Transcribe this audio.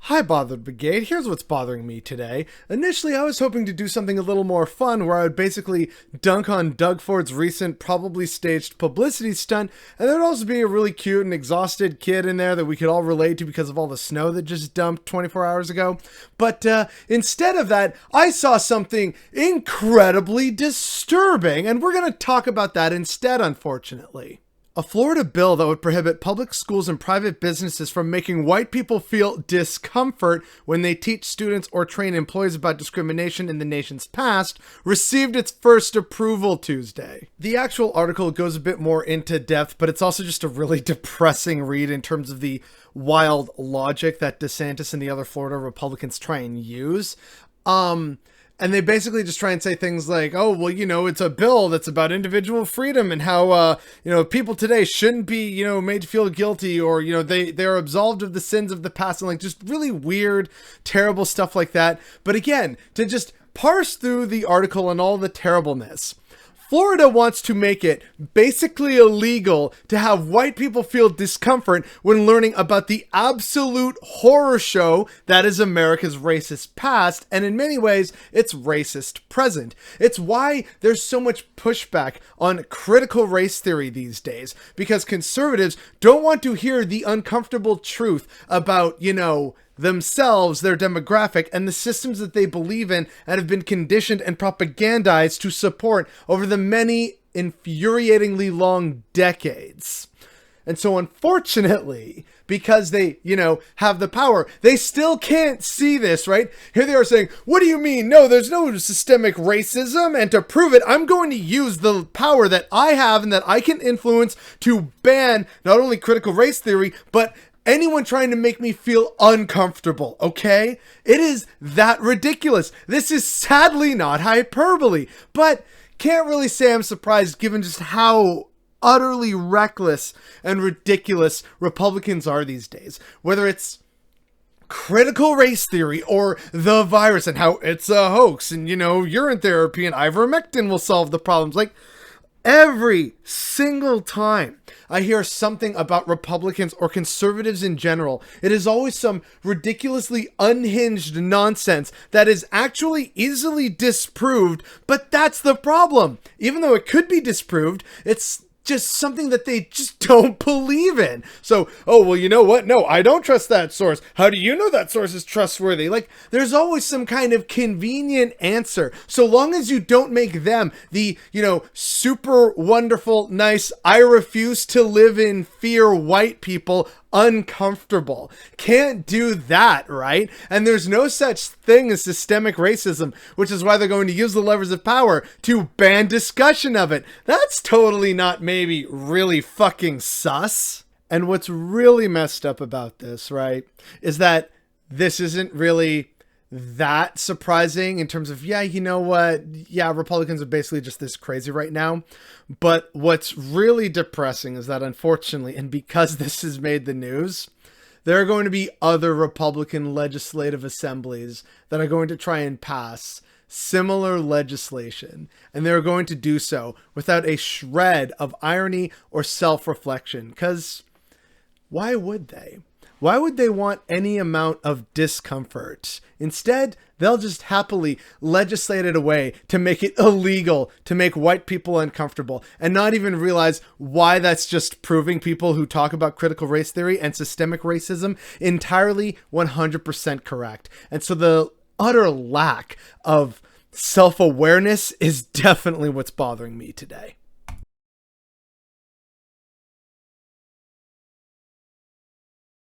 Hi, Bothered Brigade. Here's what's bothering me today. Initially, I was hoping to do something a little more fun where I would basically dunk on Doug Ford's recent, probably staged publicity stunt, and there'd also be a really cute and exhausted kid in there that we could all relate to because of all the snow that just dumped 24 hours ago. But instead of that, I saw something incredibly disturbing, and we're going to talk about that instead, unfortunately. A Florida bill that would prohibit public schools and private businesses from making white people feel discomfort when they teach students or train employees about discrimination in the nation's past received its first approval Tuesday. The actual article goes a bit more into depth, but it's also just a really depressing read in terms of the wild logic that DeSantis and the other Florida Republicans try and use. And they basically just try and say things like, oh, well, it's a bill that's about individual freedom and how, people today shouldn't be, made to feel guilty or, they're absolved of the sins of the past and just really weird, terrible stuff like that. But again, to just parse through the article and all the terribleness, Florida wants to make it basically illegal to have white people feel discomfort when learning about the absolute horror show that is America's racist past, and in many ways, its racist present. It's why there's so much pushback on critical race theory these days, because conservatives don't want to hear the uncomfortable truth about, themselves, their demographic, and the systems that they believe in and have been conditioned and propagandized to support over the many infuriatingly long decades. And so unfortunately, because they, have the power, they still can't see this, right? Here they are saying, what do you mean? No, there's no systemic racism. And to prove it, I'm going to use the power that I have and that I can influence to ban not only critical race theory, but anyone trying to make me feel uncomfortable, okay? It is that ridiculous. This is sadly not hyperbole, but can't really say I'm surprised given just how utterly reckless and ridiculous Republicans are these days. Whether it's critical race theory or the virus and how it's a hoax and, urine therapy and ivermectin will solve the problems. Every single time I hear something about Republicans or conservatives in general, it is always some ridiculously unhinged nonsense that is actually easily disproved, but that's the problem. Even though it could be disproved, it's just something that they just don't believe in. So, oh, well, you know what? No, I don't trust that source. How do you know that source is trustworthy? There's always some kind of convenient answer. So long as you don't make them the, super wonderful, nice, I refuse to live in fear white people uncomfortable. Can't do that, right? And there's no such thing as systemic racism, which is why they're going to use the levers of power to ban discussion of it. That's totally not maybe really fucking sus. And what's really messed up about this, right, is that this isn't really that surprising in terms of, Republicans are basically just this crazy right now. But what's really depressing is that unfortunately, and because this has made the news, there are going to be other Republican legislative assemblies that are going to try and pass similar legislation, and they're going to do so without a shred of irony or self-reflection, because why would they? Why would they want any amount of discomfort? Instead, they'll just happily legislate it away to make it illegal to make white people uncomfortable and not even realize why that's just proving people who talk about critical race theory and systemic racism entirely 100% correct. And so the utter lack of self-awareness is definitely what's bothering me today.